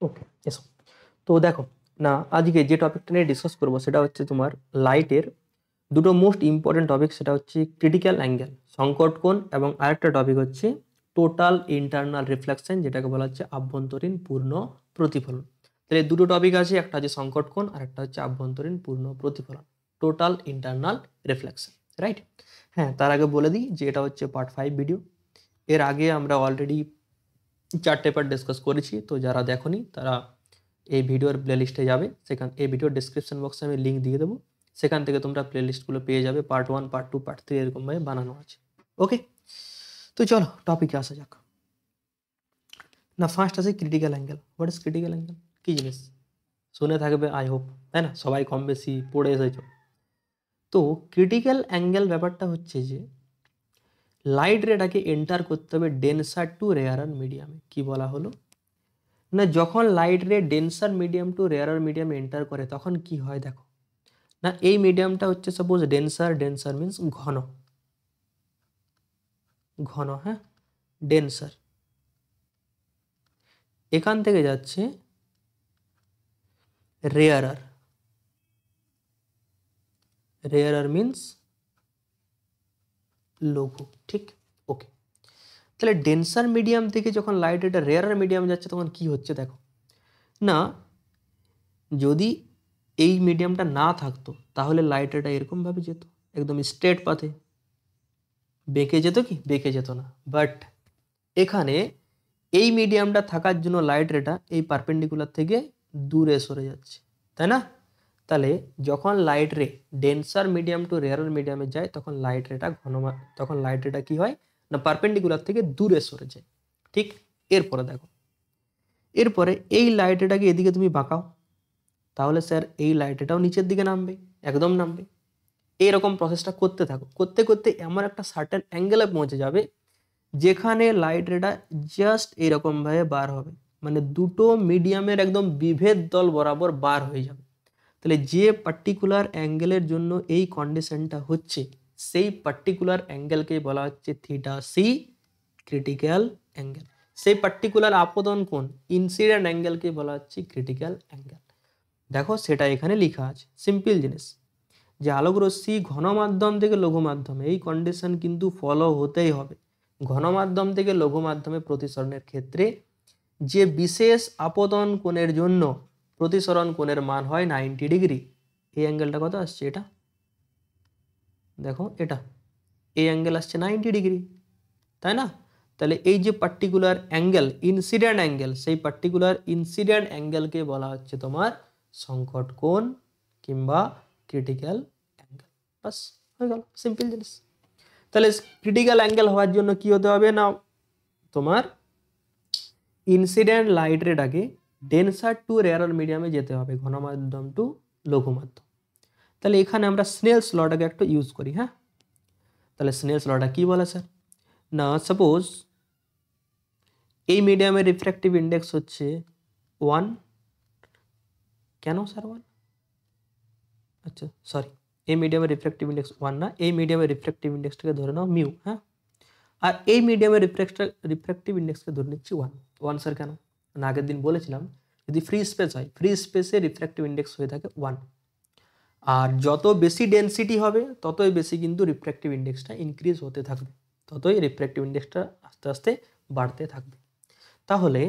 ওকে, এসো। তো দেখো না, আজকে যে টপিকটা নিয়ে ডিসকাস করবো সেটা হচ্ছে তোমার লাইটের দুটো মোস্ট ইম্পর্টেন্ট টপিক, সেটা হচ্ছে ক্রিটিক্যাল অ্যাঙ্গেল সংকট কোণ, এবং আরেকটা টপিক হচ্ছে টোটাল ইন্টারনাল রিফ্লেকশন, যেটাকে বলা হচ্ছে আভ্যন্তরীণ পূর্ণ প্রতিফলন। তাহলে দুটো টপিক আছে, একটা হচ্ছে সংকট কোণ আর একটা হচ্ছে আভ্যন্তরীণ পূর্ণ প্রতিফলন, টোটাল ইন্টারনাল রিফ্লেকশন, রাইট? হ্যাঁ, তার আগে বলে দিই যে এটা হচ্ছে পার্ট 5 ভিডিও। এর আগে আমরা অলরেডি 4টে পার্ট ডিসকাস করেছি, তো যারা দেখোনি তারা এই ভিডিওর প্লেলিস্টে যাবে, এই ভিডিওর ডিসক্রিপশন বক্সে আমি লিঙ্ক দিয়ে দেবো, সেখান থেকে তোমরা প্লেলিস্টগুলো পেয়ে যাবে, পার্ট 1, পার্ট 2, পার্ট 3 এরকমভাবে বানানো আছে। ওকে, তো চলো টপিকে আসা যাক। না, ফার্স্ট আছে critical angle. What is critical angle? কী জিনিস শুনে থাকবে আই হোপ, তাই না? সবাই কম বেশি পড়ে এসেছো। তো ক্রিটিক্যাল অ্যাঙ্গেল ব্যাপারটা হচ্ছে যে লাইট রেটাকে এন্টার করতে হবে ডেন্সার টু রেয়ারার মিডিয়ামে। কি বলা হলো না, যখন লাইট রে ডেন্সার মিডিয়াম টু রেয়ারার মিডিয়ামে এন্টার করে তখন কি হয় দেখো না, এই মিডিয়ামটা হচ্ছে সাপোজ ডেন্সার, ডেন্সার মিন্স ঘন, ঘন, হ্যাঁ, ডেন্সার। এখান থেকে যাচ্ছে রেয়ারার, রেয়ারার মিন্স লঘু, ঠিক? ওকে, তাহলে ডেন্সার মিডিয়াম থেকে যখন লাইট এটা রেয়ারার মিডিয়াম যাচ্ছে তখন কি হচ্ছে দেখো না, যদি এই মিডিয়ামটা না থাকতো তাহলে লাইট এটা এরকমভাবে যেত, একদম স্ট্রেট পাথে, বেঁকে যেত কি? বেঁকে যেত না। বাট এখানে এই মিডিয়ামটা থাকার জন্য লাইট রেটা এই পারপেন্ডিকুলার থেকে দূরে সরে যাচ্ছে, তাই না? তাহলে যখন লাইট রে ডেন্সার মিডিয়াম টু রেয়ারার মিডিয়ামে যায় তখন লাইট রেটা তখন লাইট রেটা কি হয় না, পারপেন্ডিকুলার থেকে দূরে সরে যায়, ঠিক? এরপরে দেখো, এরপরে এই লাইট রেটাকে এদিকে তুমি বাঁকাও, তাহলে স্যার এই লাইট রেটাও নিচের দিকে নামবে, একদম নামবে। এইরকম প্রসেসটা করতে থাকো, করতে করতে এমন একটা সার্টেন অ্যাঙ্গেলে পৌঁছে যাবে যেখানে লাইট রেটা জাস্ট এরকমভাবে বার হবে, মানে দুটো মিডিয়ামের একদম বিভেদ তল বরাবর বার হয়ে যাবে। তাহলে যে পার্টিকুলার অ্যাঙ্গেলের জন্য এই কন্ডিশনটা হচ্ছে সেই পার্টিকুলার অ্যাঙ্গেলকে বলা হচ্ছে থিটা সি, ক্রিটিক্যাল অ্যাঙ্গেল। সেই পার্টিকুলার আপতন কোণ ইনসিডেন্ট অ্যাঙ্গেলকে বলা হচ্ছে ক্রিটিক্যাল অ্যাঙ্গেল। দেখো সেটা এখানে লেখা আছে, সিম্পল জিনিস, যে আলোক রশ্মি ঘন মাধ্যম থেকে লঘু মাধ্যমে, এই কন্ডিশন কিন্তু ফলো হতেই হবে। ঘন মাধ্যম থেকে লঘু মাধ্যমে প্রতিসরণের ক্ষেত্রে যে বিশেষ আপতন কোণের জন্য প্রতিসরণ কোণের মান হয় 90 ডিগ্রি, এই অ্যাঙ্গেলটা কত আসছে? এটা দেখো, এটা এই অ্যাঙ্গেল আসছে 90 ডিগ্রি, তাই না? তাহলে এই যে পার্টিকুলার অ্যাঙ্গেল ইনসিডেন্ট অ্যাঙ্গেল, সেই পার্টিকুলার ইনসিডেন্ট অ্যাঙ্গেলকে বলা হচ্ছে তোমার সংকট কোণ কিংবা ক্রিটিক্যাল অ্যাঙ্গেল। বাস, হয়ে গেল, সিম্পল জিনিস। তাহলে ক্রিটিক্যাল অ্যাঙ্গেল হওয়ার জন্য কি হতে হবে না, তোমার ইনসিডেন্ট লাইট রেটাকে ডেন্সার টু রেয়ারার মিডিয়ামে যেতে হবে, ঘন মাধ্যম টু লঘু মাধ্যম। তাহলে এখানে আমরা স্নেলস লটাকে একটু ইউজ করি, হ্যাঁ? তাহলে স্নেলস লটা কি বলে স্যার না, সাপোজ এই মিডিয়ামের রিফ্র্যাক্টিভ ইন্ডেক্স হচ্ছে 1, কেন স্যার 1? আচ্ছা সরি, এই মিডিয়ামের রিফ্র্যাক্টিভ ইন্ডেক্স 1 না, এই মিডিয়ামের রিফ্র্যাক্টিভ ইন্ডেক্সটাকে ধরে নাও মিউ, হ্যাঁ? আর এই মিডিয়ামের রিফ্র্যাক্টিভ ইন্ডেক্সকে ধরে নিচ্ছি 1 স্যার কেন না, আগের দিন বলেছিলাম যদি ফ্রি স্পেস হয়, ফ্রি স্পেসে রিফ্র্যাক্টিভ ইন্ডেক্স হয়ে থাকে 1, আর যত বেশি ডেন্সিটি হবে ততই বেশি কিন্তু রিফ্র্যাক্টিভ ইন্ডেক্সটা ইনক্রিজ হতে থাকবে, ততই রিফ্র্যাক্টিভ ইন্ডেক্সটা আস্তে আস্তে বাড়তে থাকবে। তাহলে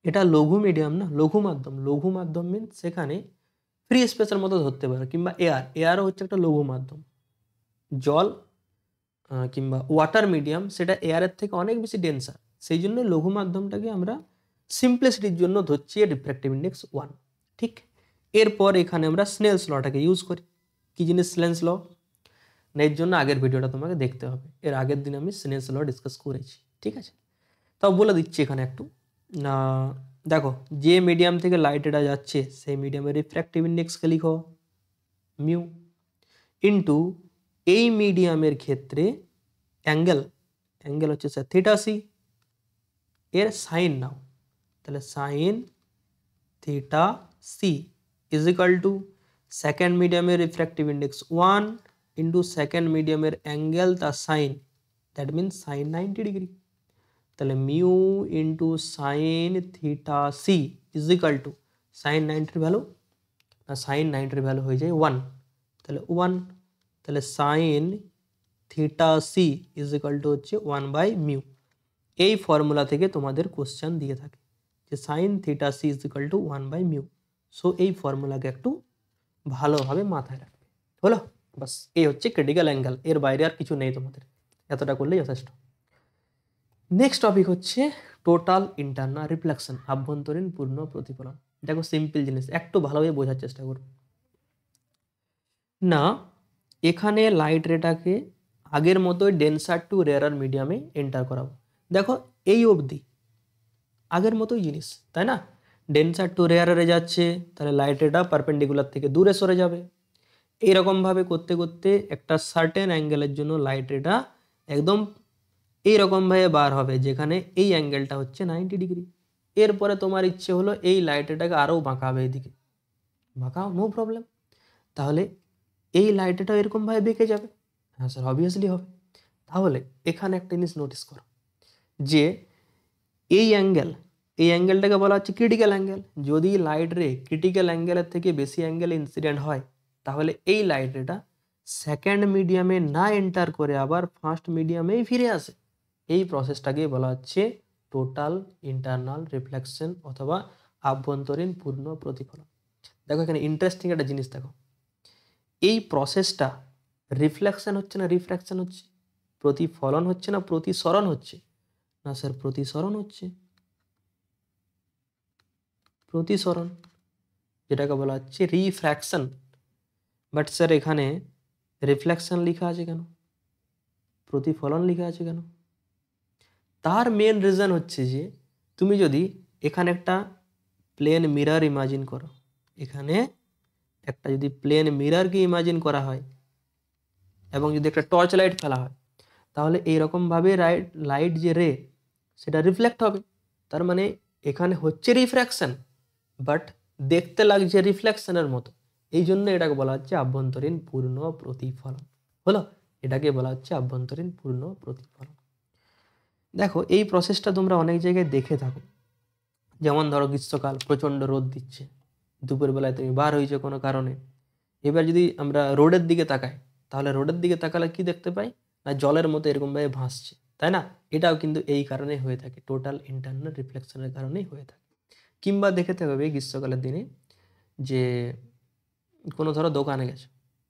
এটা লঘু মিডিয়াম না, লঘু মাধ্যম। লঘু মাধ্যম মিনস সেখানে ফ্রি স্পেসের মতো ধরতে পারো, কিংবা এয়ারও হচ্ছে একটা লঘু মাধ্যম। জল কিংবা ওয়াটার মিডিয়াম সেটা এয়ারের থেকে অনেক বেশি ডেন্সার, সেই জন্য লঘু মাধ্যমটাকে আমরা সিম্পলিসিটির জন্য ধরছি রিফ্র্যাক্টিভ ইন্ডেক্স 1, ঠিক? এরপর এখানে আমরা স্নেলস লটাকে ইউজ করি। কি জিনিস স্নেলস ল? না, এর জন্য আগের ভিডিওটা তোমাকে দেখতে হবে, এর আগের দিন আমি স্নেলস ল ডিসকাস করেছি, ঠিক আছে? তাও বলে দিচ্ছি এখানে একটু না, দেখো যে মিডিয়াম থেকে লাইট এটা যাচ্ছে সেই মিডিয়ামের রিফ্র্যাক্টিভ ইন্ডেক্সকে লিখো মিউ, ইন্টু এই মিডিয়ামের ক্ষেত্রে অ্যাঙ্গেল, অ্যাঙ্গেল হচ্ছে স্যার থিটা সি, এর সাইন নাও, তাহলে sine theta C is equal to second মিডিয়ামের রিফ্র্যাক্টিভ ইন্ডেক্স 1 ইন্টু সেকেন্ড মিডিয়ামের অ্যাঙ্গেল তার sine, that means sine 90 degree. তাহলে mu into sine theta C is equal to sine 90 value, না sine 90 value হয়ে যায় 1, তাহলে 1, তাহলে sine theta C is equal to হচ্ছে 1/μ। এই ফর্মুলা থেকে তোমাদের কোশ্চেন দিয়ে থাকে যে sine theta C is equal to 1/μ। So এই ফর্মুলাকে একটু ভালোভাবে মাথায় রাখবে। হলো, বাস এই হচ্ছে ক্রিটিক্যাল অ্যাঙ্গেল, এর বাইরে আর কিছু নেই তোমাদের, এতটা করলেই যথেষ্ট। নেক্সট টপিক হচ্ছে টোটাল ইন্টারনাল রিফ্লেকশন, আভ্যন্তরীণ পূর্ণ প্রতিফলন। দেখো সিম্পল জিনিস, একটু ভালোভাবে বোঝার চেষ্টা করো। না, এখানে লাইট রেটাকে আগের মতোই ডেন্সার টু রেয়ারার মিডিয়ামে এন্টার করাবো। দেখো এই অবধি আগের মতোই জিনিস, তাই না? ডেন্সার টু রেয়ারারে যাচ্ছে, তাহলে লাইট রেটা পারপেন্ডিকুলার থেকে দূরে সরে যাবে। এইরকমভাবে করতে করতে একটা সার্টেন অ্যাঙ্গেলের জন্য লাইট রেটা একদম এইরকমভাবে বার হবে, যেখানে এই অ্যাঙ্গেলটা হচ্ছে 90 ডিগ্রি। এরপরে তোমার ইচ্ছে হলো এই লাইট রেটাকে আরও বাঁকাবে, এদিকে বাঁকাও, নো প্রবলেম। তাহলে এই লাইট রেটাও এরকমভাবে বেঁকে যাবে। হ্যাঁ স্যার, অবভিয়াসলি হবে। তাহলে এখানে একটা জিনিস নোটিস করো যে এই অ্যাঙ্গেলটাকে বলা হচ্ছে ক্রিটিক্যাল অ্যাঙ্গেল। যদি লাইট রে ক্রিটিক্যাল অ্যাঙ্গেলের থেকে বেশি অ্যাঙ্গেলে ইনসিডেন্ট হয়, তাহলে এই লাইট রেটা সেকেন্ড মিডিয়ামে না এন্টার করে আবার ফার্স্ট মিডিয়ামেই ফিরে আসে। এই প্রসেসটাকে বলা হচ্ছে টোটাল ইন্টারনাল রিফ্লেকশন অথবা আভ্যন্তরীণ পূর্ণ প্রতিফলন। দেখো এখানে ইন্টারেস্টিং একটা জিনিস দেখো, এই প্রসেসটা রিফ্লেকশন হচ্ছে না রিফ্র্যাকশন হচ্ছে, প্রতিফলন হচ্ছে না প্রতিসরণ হচ্ছে? না স্যার, প্রতিসরণ হচ্ছে, প্রতিসরণ, যেটাকে বলা হচ্ছে রিফ্র্যাকশন। বাট স্যার এখানে রিফ্লেকশন লেখা আছে কেন, প্রতিফলন লেখা আছে কেন? তার মেন রিজন হচ্ছে যে তুমি যদি এখানে একটা প্লেন মিরর ইমাজিন করো, এখানে একটা যদি প্লেন মিররকে ইমাজিন করা হয় এবং যদি একটা টর্চ লাইট ফেলা হয়, তাহলে এইরকমভাবে লাইট যে রে সেটা রিফ্লেক্ট হবে। তার মানে এখানে হচ্ছে রিফ্র্যাকশন, বাট দেখতে লাগছে রিফ্লেকশনের মতো। এই জন্য এটাকে বলা হচ্ছে আভ্যন্তরীণ পূর্ণ প্রতিফলন। হলো, এটাকে বলা হচ্ছে আভ্যন্তরীণ পূর্ণ প্রতিফলন। দেখো এই প্রসেসটা তোমরা অনেক জায়গায় দেখে থাকো, যেমন ধরো গ্রীষ্মকাল, প্রচণ্ড রোদ দিচ্ছে, দুপুরবেলায় তুমি বার হয়েছো কোনো কারণে। এবার যদি আমরা রোডের দিকে তাকাই, তাহলে রোডের দিকে তাকালে কি দেখতে পাই? না জলের মতো এরকমভাবে ভাসছে, তাই না? এটাও কিন্তু এই কারণে হয়ে থাকে, টোটাল ইন্টারনাল রিফ্লেকশনের কারণেই হয়ে থাকে। কিংবা দেখে থাকবে গ্রীষ্মকালের দিনে যে কোনো ধরো দোকানে গেছো,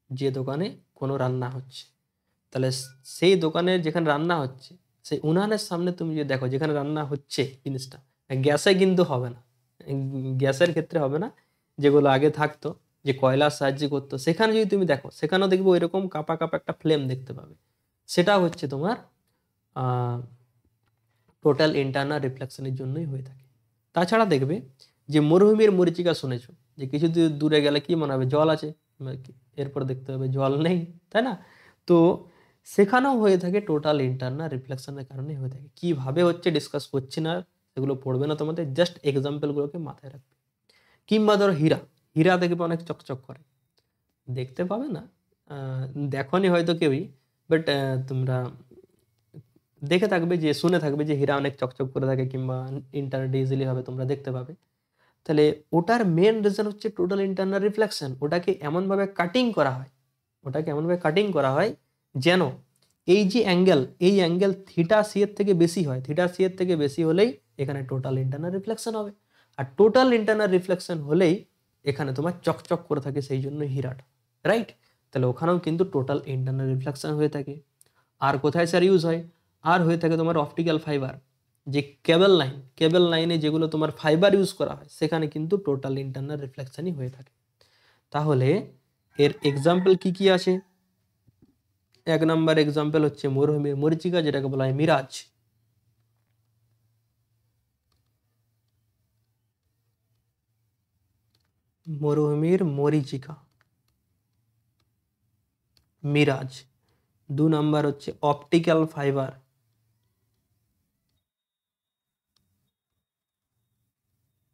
যে দোকানে কোনো রান্না হচ্ছে, তাহলে সেই দোকানে যেখানে রান্না হচ্ছে সেই উনানের সামনে তুমি যদি দেখো যেখানে রান্না হচ্ছে জিনিসটা, গ্যাসে কিন্তু হবে না, গ্যাসের ক্ষেত্রে হবে না, যেগুলো আগে থাকতো যে কয়লার সাহায্যে করতো, সেখানে যদি তুমি দেখো সেখানেও দেখবে ওইরকম কাপা কাপা একটা ফ্লেম দেখতে পাবে। সেটা হচ্ছে তোমার টোটাল ইন্টারনাল রিফ্লেকশনের জন্যই হয়ে থাকে। তাছাড়া দেখবে যে মরুভূমির মরীচিকা শুনেছো, যে কিছু দূরে গেলে কি মনে হবে জল আছে, এরপর দেখতে হবে জল নেই, তাই না? তো সেখানেও হয়ে থাকে টোটাল ইন্টারনাল রিফ্লেকশনের কারণে হয়ে থাকে। কিভাবে হচ্ছে ডিসকাস করছি না, সেগুলো পড়বে না তোমাদের, জাস্ট এক্সাম্পলগুলোকে মাথায় রাখবে। কিংবা ধরো হীরা, হীরা দেখবে অনেক চকচক করে, দেখতে পাবে না, দেখোনি হয়তো কেউই, বাট তোমরা দেখে থাকবে, যে শুনে থাকবে যে হীরা অনেক চকচক করে থাকে, কিংবা ইন্টারনেটে ইজিলি হবে তোমরা দেখতে পাবে। তাহলে ওটার মেন রিজন হচ্ছে টোটাল ইন্টারনাল রিফ্লেকশন। ওটাকে এমনভাবে কাটিং করা হয় যেন এই যে অ্যাঙ্গেল, এই অ্যাঙ্গেল থিটা সি এর থেকে বেশি হয়, থিটা সি এর থেকে বেশি হলেই এখানে টোটাল ইন্টারনাল রিফ্লেকশন হবে। আর টোটাল ইন্টারনাল রিফ্লেকশন হলেই এখানে তোমার চকচক করে থাকে, সেই জন্য হীরাটা, রাইট? তাহলে ওখানেও কিন্তু টোটাল ইন্টারনাল রিফ্লেকশন হয়ে থাকে। আর কোথায় স্যার ইউজ হয়? আর হয়ে থাকে তোমার অপটিক্যাল ফাইবার, যে কেবল লাইনে যেগুলো তোমার ফাইবার ইউজ করা হয়, সেখানে কিন্তু টোটাল ইন্টারনাল রিফ্লেকশনই হয়ে থাকে। তাহলে এর এক্সাম্পল কি কি আছে? এক নম্বর এক্সাম্পল হচ্ছে মরুভূমির মরীচিকা, যেটাকে বলা হয় মিরাজ। মরুভূমির মরীচিকা, মিরাজ। 2 নাম্বার হচ্ছে অপটিক্যাল ফাইবার,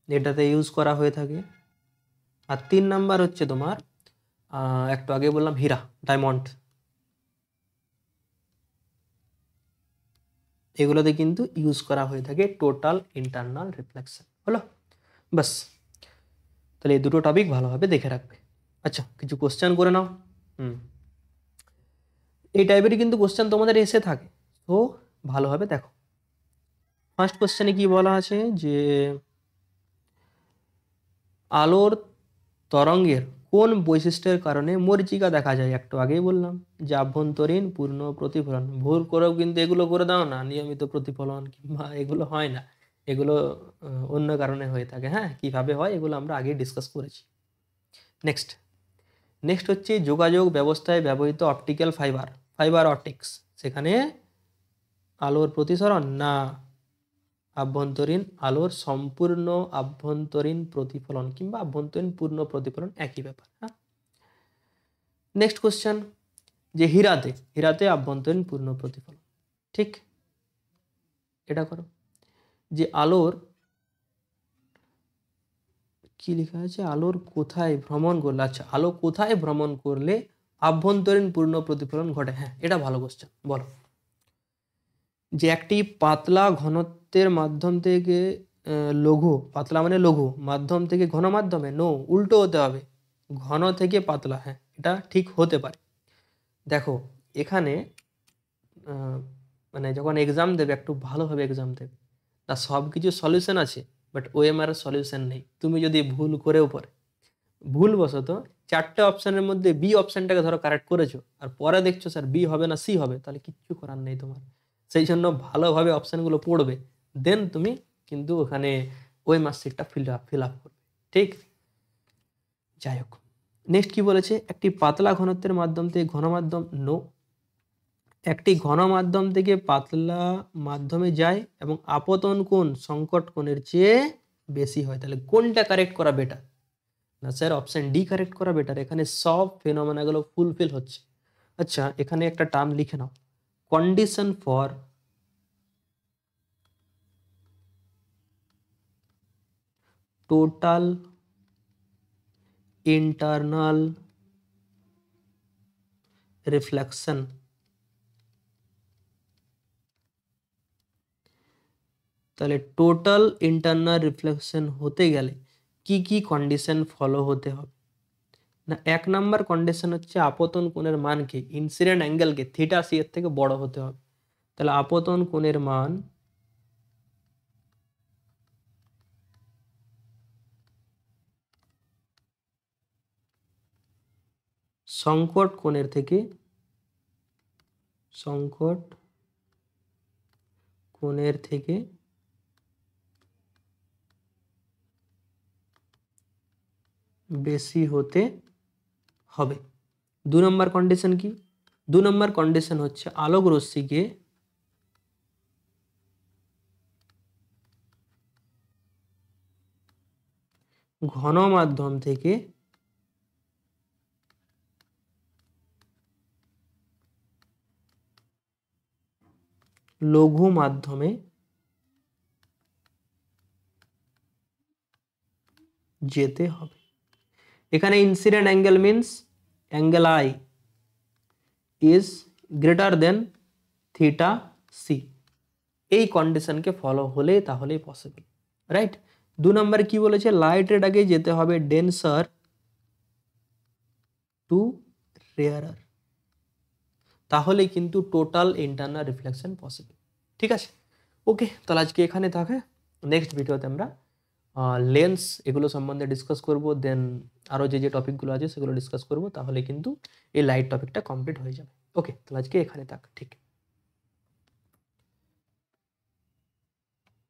এটাতে ইউজ করা হয়ে থাকে। আর 3 নাম্বার হচ্ছে তোমার একটু আগে বললাম হীরা, ডায়মন্ড। এগুলোতে কিন্তু ইউজ করা হয়ে থাকে টোটাল ইন্টারনাল রিফ্লেকশন। হলো? বাস, তাহলে এই দুটো টপিক ভালোভাবে দেখে রাখবে। আচ্ছা, কিছু কোশ্চেন করে নাও। এই টাইপেরই কিন্তু কোশ্চেন তোমাদের এসে থাকে, তো ভালোভাবে দেখো। ফার্স্ট কোশ্চেনে কি বলা আছে যে আলোর তরঙ্গের কোন বৈশিষ্ট্যের কারণে মরীচিকা দেখা যায়? একটু আগেই বললাম যে আভ্যন্তরীণ পূর্ণ প্রতিফলন। ভুল করেও কিন্তু এগুলো করে দাও না, নিয়মিত প্রতিফলন কিংবা এগুলো হয় না, এগুলো অন্য কারণে হয়ে থাকে। হ্যাঁ, কিভাবে হয় এগুলো আমরা আগে ডিসকাস করেছি। নেক্সট হচ্ছে যোগাযোগ ব্যবস্থায় ব্যবহৃত অপটিক্যাল ফাইবার অপটিক্স, সেখানে আলোর প্রতিসরণ না আভ্যন্তরীণ আলোর সম্পূর্ণ আভ্যন্তরীণ প্রতিফলন কিংবা আভ্যন্তরীণ পূর্ণ প্রতিফলন, একই ব্যাপার। হ্যাঁ, নেক্সট কোশ্চেন যে হীরাতে আভ্যন্তরীণ পূর্ণ প্রতিফলন, ঠিক? এটা করো যে আলোর কি লেখা আছে, আলোর কোথায় ভ্রমণ করলে, আচ্ছা আলো কোথায় ভ্রমণ করলে আভ্যন্তরীণ পূর্ণ প্রতিফলন ঘটে? হ্যাঁ, এটা ভালো কোশ্চেন। বলো যে একটি পাতলা ঘনত্বের মাধ্যম থেকে লঘু, পাতলা মানে লঘু, মাধ্যম থেকে ঘন মাধ্যমে, নো, উল্টো হতে হবে, ঘন থেকে পাতলা। হ্যাঁ, এটা ঠিক হতে পারে। দেখো এখানে মানে যখন এক্সাম দেবে একটু ভালোভাবে এক্সাম দেবে, তা সব কিছু সলিউশন আছে, বাট ওএমআর সলিউশন নেই। তুমি যদি ভুল করেও পড়ে ভুলবশত 4টে অপশানের মধ্যে বি অপশানটাকে ধরো কারেক্ট করেছো, আর পরে দেখছো স্যার বি হবে না সি হবে, তাহলে কিচ্ছু করার নেই তোমার। সেই জন্য ভালোভাবে অপশানগুলো পড়বে, দেন তুমি কিন্তু ওখানে ওই মার্কশিটটা ফিল আপ করবে, ঠিক? যাই হোক, নেক্সট কি বলেছে, একটি পাতলা ঘনত্বের মাধ্যম থেকে ঘন মাধ্যম, নো, একটি ঘন মাধ্যম থেকে পাতলা মাধ্যমে যায় এবং আপতন কোণ সংকট কোণের চেয়ে বেশি হয়। তাহলে কোনটা কারেক্ট করা বেটার? না স্যার, অপশন ডি কারেক্ট করা বেটার, এখানে সব ফেনোমেনাগুলো ফুলফিল হচ্ছে। আচ্ছা, এখানে একটা টার্ম লিখে নাও, condition for total internal reflection. তাহলে টোটাল ইন্টারনাল রিফ্লেকশন হতে গেলে কি কি কন্ডিশন ফলো হতে হবে? না, 1 নাম্বার কন্ডিশন হচ্ছে আপতন কোণের মানকে, ইনসিডেন্ট অ্যাঙ্গেলকে থিটা সি এর থেকে বড় হতে হবে। তাহলে আপতন কোণের মান সংকট কোণের থেকে বেশি হতে হবে। 2 নম্বর কন্ডিশন কি? 2 নম্বর কন্ডিশন হচ্ছে আলোক রশ্মিকে ঘন মাধ্যম থেকে লঘু মাধ্যমে যেতে হবে। এখানে incident angle means angle I is greater than theta C. এই কন্ডিশনকে ফলো হলে তাহলেই পসিবল, রাইট? 2 নম্বরে কি বলেছে, লাইটের আগে যেতে হবে ডেন্সার টু রেয়ারার, তাহলে কিন্তু টোটাল ইন্টারনাল রিফ্লেকশন পসিবল। ঠিক আছে, ওকে, তাহলে আজকে এখানে থাকে। নেক্সট ভিডিওতে আমরা লেন্স এগুলো সম্বন্ধে ডিসকাস করব, দেন আরও যে টপিকগুলো আছে সেগুলো ডিসকাস করব, তাহলে কিন্তু এই লাইট টপিকটা কমপ্লিট হয়ে যাবে। ওকে, তাহলে আজকে এখানে থাক, ঠিক।